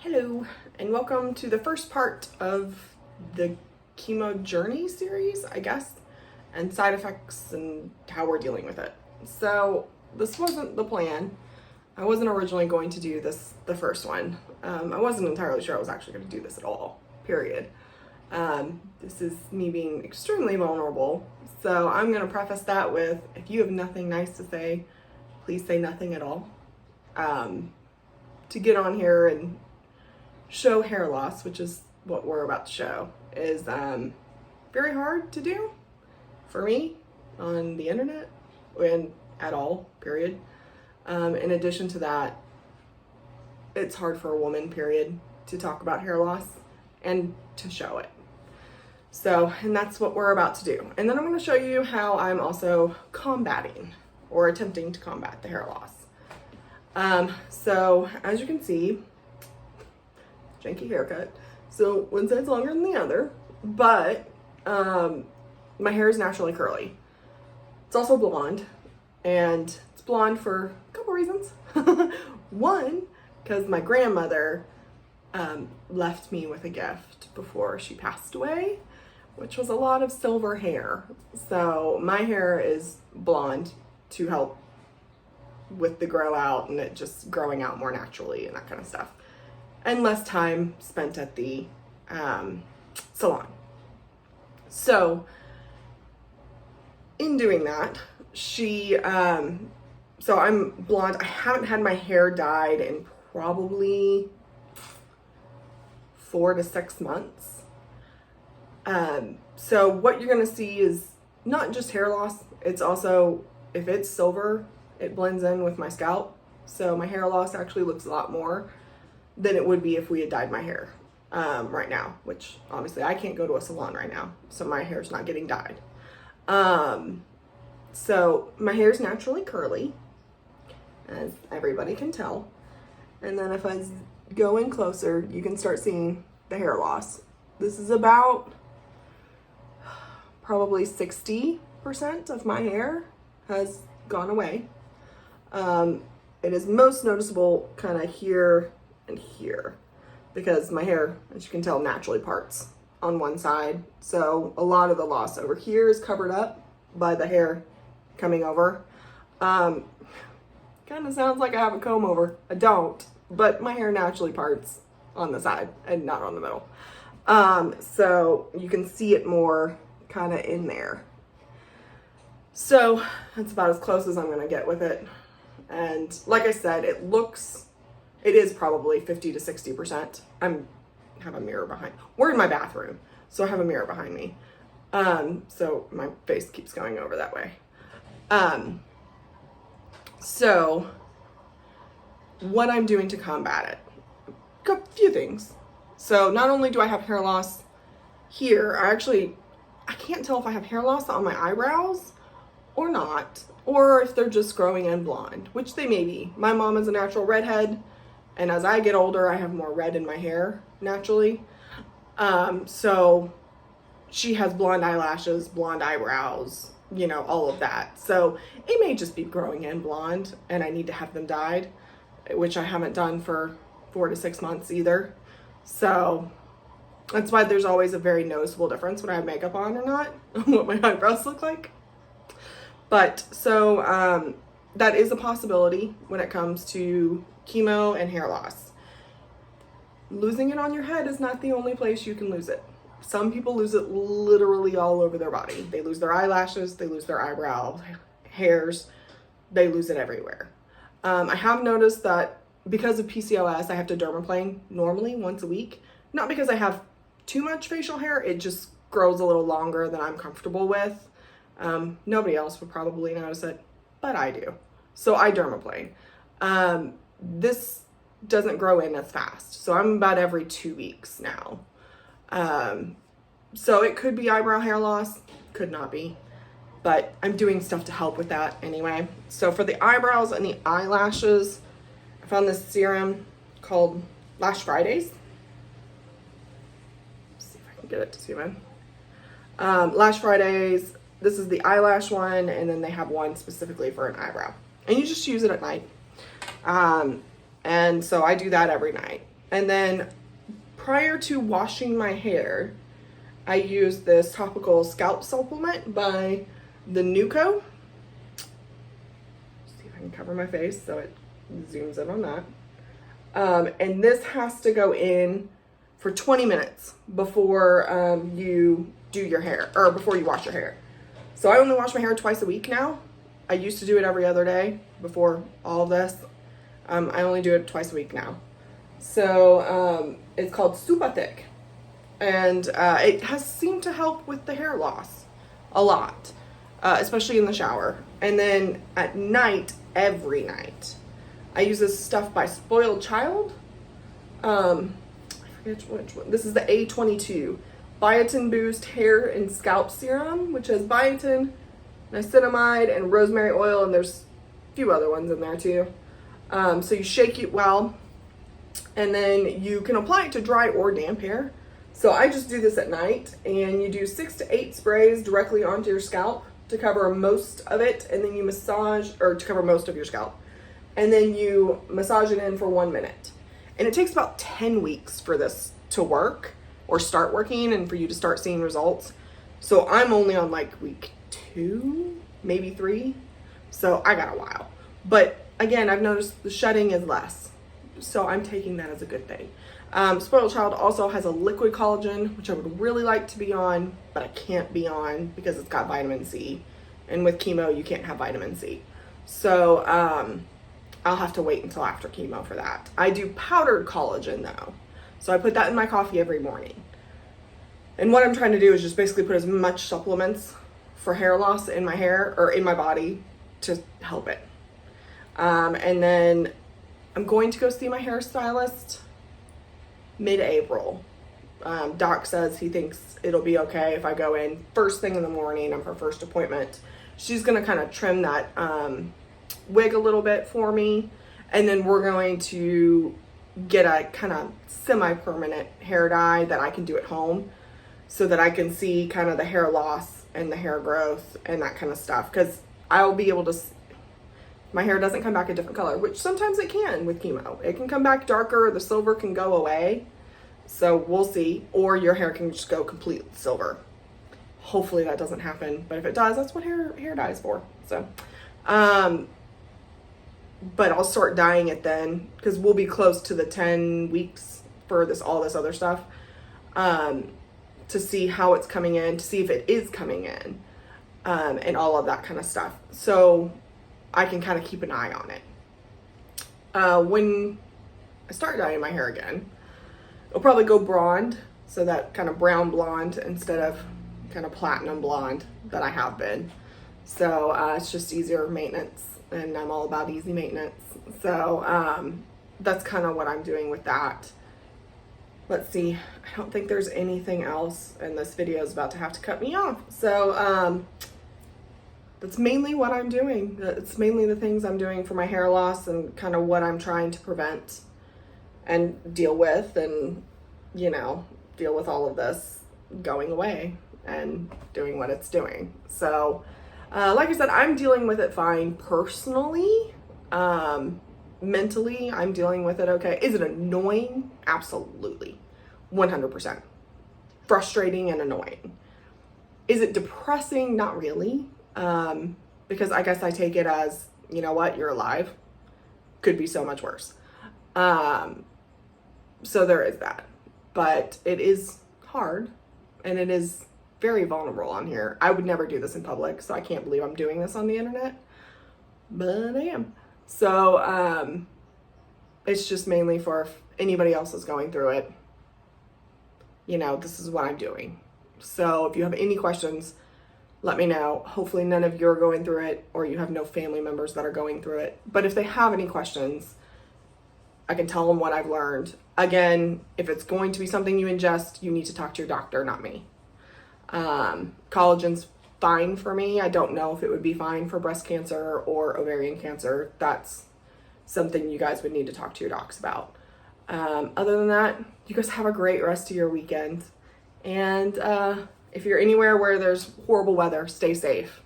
Hello, and welcome to the first part of the chemo journey series, I guess, and side effects and how we're dealing with it. So this wasn't the plan. I wasn't originally going to do this, the first one. I wasn't entirely sure I was actually going to do this at all, period. This is me being extremely vulnerable. So I'm going to preface that with, if you have nothing nice to say, please say nothing at all. To get on here and show hair loss, which is what we're about to show, is very hard to do for me on the internet and at all, period. In addition to that, it's hard for a woman, period, to talk about hair loss and to show it. So, and that's what we're about to do. And then I'm going to show you how I'm also combating or attempting to combat the hair loss. So as you can see, janky haircut. So one side's longer than the other, but my hair is naturally curly. It's also blonde, and it's blonde for a couple reasons. One, because my grandmother left me with a gift before she passed away, which was a lot of silver hair. So my hair is blonde to help with the grow out and it just growing out more naturally and that kind of stuff. And less time spent at the salon. So in doing that, so I'm blonde. I haven't had my hair dyed in probably 4 to 6 months. So what you're gonna see is not just hair loss, it's also, if it's silver, it blends in with my scalp. So my hair loss actually looks a lot more than it would be if we had dyed my hair right now, which obviously I can't go to a salon right now, so my hair's not getting dyed. So my hair's naturally curly, as everybody can tell. And then if I go in closer, you can start seeing the hair loss. This is about probably 60% of my hair has gone away. It is most noticeable kind of here and here, because my hair, as you can tell, naturally parts on one side. So a lot of the loss over here is covered up by the hair coming over. Kind of sounds like I have a comb over. I don't, but my hair naturally parts on the side and not on the middle. So you can see it more kind of in there. So that's about as close as I'm gonna get with it. And like I said, it is probably 50 to 60%. I have a mirror behind. We're in my bathroom, so I have a mirror behind me. So my face keeps going over that way. So what I'm doing to combat it, a few things. So not only do I have hair loss here, I can't tell if I have hair loss on my eyebrows or not, or if they're just growing in blonde, which they may be. My mom is a natural redhead, and as I get older, I have more red in my hair naturally. So she has blonde eyelashes, blonde eyebrows, all of that. So it may just be growing in blonde and I need to have them dyed, which I haven't done for 4 to 6 months either. So that's why there's always a very noticeable difference when I have makeup on or not, what my eyebrows look like. But so that is a possibility when it comes to chemo and hair loss. Losing it on your head is not the only place you can lose it. Some people lose it literally all over their body. They lose their eyelashes, they lose their eyebrow hairs, they lose it everywhere. I have noticed that because of PCOS, I have to dermaplane normally once a week. Not because I have too much facial hair, it just grows a little longer than I'm comfortable with. Nobody else would probably notice it, but I do. So I dermaplane. This doesn't grow in as fast. So I'm about every 2 weeks now. So it could be eyebrow hair loss, could not be, but I'm doing stuff to help with that anyway. So for the eyebrows and the eyelashes, I found this serum called Lash Fridays. Let's see if I can get it to zoom in. Lash Fridays, this is the eyelash one, and then they have one specifically for an eyebrow. And you just use it at night. And so I do that every night. And then prior to washing my hair, I use this topical scalp supplement by the Nuco. See if I can cover my face so it zooms in on that. And this has to go in for 20 minutes before you do your hair, or before you wash your hair. So I only wash my hair twice a week now. I used to do it every other day before all of this. I only do it twice a week now. So it's called Super Thick. And it has seemed to help with the hair loss a lot, especially in the shower. And then at night, every night, I use this stuff by Spoiled Child. I forget which one. This is the A22 Biotin Boost Hair and Scalp Serum, which has biotin, niacinamide, and rosemary oil, and there's a few other ones in there too. So you shake it well, and then you can apply it to dry or damp hair. So I just do this at night, and you do 6 to 8 sprays directly onto your scalp to cover most of it, and then you massage, or to cover most of your scalp, and then you massage it in for 1 minute. And it takes about 10 weeks for this to work or start working and for you to start seeing results. So I'm only on like week 2, maybe 3. So I got a while. But again, I've noticed the shedding is less. So I'm taking that as a good thing. Spoiled Child also has a liquid collagen, which I would really like to be on, but I can't be on because it's got vitamin C. And with chemo, you can't have vitamin C. So I'll have to wait until after chemo for that. I do powdered collagen though. So I put that in my coffee every morning. And what I'm trying to do is just basically put as much supplements for hair loss in my hair or in my body to help it. And then I'm going to go see my hairstylist mid-April. Doc says he thinks it'll be okay if I go in first thing in the morning on her first appointment. She's going to kind of trim that wig a little bit for me, and then we're going to get a kind of semi-permanent hair dye that I can do at home so that I can see kind of the hair loss and the hair growth and that kind of stuff, because I'll be able to, my hair doesn't come back a different color, which sometimes it can with chemo. It can come back darker, the silver can go away, so we'll see, or your hair can just go complete silver. Hopefully that doesn't happen, but if it does, that's what hair dye is for. So but I'll start dyeing it then, because we'll be close to the 10 weeks for all this other stuff, to see how it's coming in, to see if it is coming in, and all of that kind of stuff. So I can kind of keep an eye on it. When I start dyeing my hair again, it'll probably go blonde, so that kind of brown blonde instead of kind of platinum blonde that I have been. So it's just easier maintenance, and I'm all about easy maintenance. So that's kind of what I'm doing with that. Let's see, I don't think there's anything else, and this video is about to have to cut me off. So that's mainly what I'm doing. It's mainly the things I'm doing for my hair loss and kind of what I'm trying to prevent and deal with, and, you know, deal with all of this going away and doing what it's doing. So like I said, I'm dealing with it fine personally. Mentally, I'm dealing with it okay. Is it annoying? Absolutely. 100%. Frustrating and annoying. Is it depressing? Not really. Because I guess I take it as, you know what, you're alive. Could be so much worse. So there is that. But it is hard, and it is very vulnerable on here. I would never do this in public, so I can't believe I'm doing this on the internet, but I am. So it's just mainly for if anybody else is going through it, you know, this is what I'm doing. So if you have any questions, let me know. Hopefully none of you are going through it, or you have no family members that are going through it. But if they have any questions, I can tell them what I've learned. Again, if it's going to be something you ingest, you need to talk to your doctor, not me. Collagen's fine for me. I don't know if it would be fine for breast cancer or ovarian cancer. That's something you guys would need to talk to your docs about. Other than that, you guys have a great rest of your weekend. And if you're anywhere where there's horrible weather, stay safe.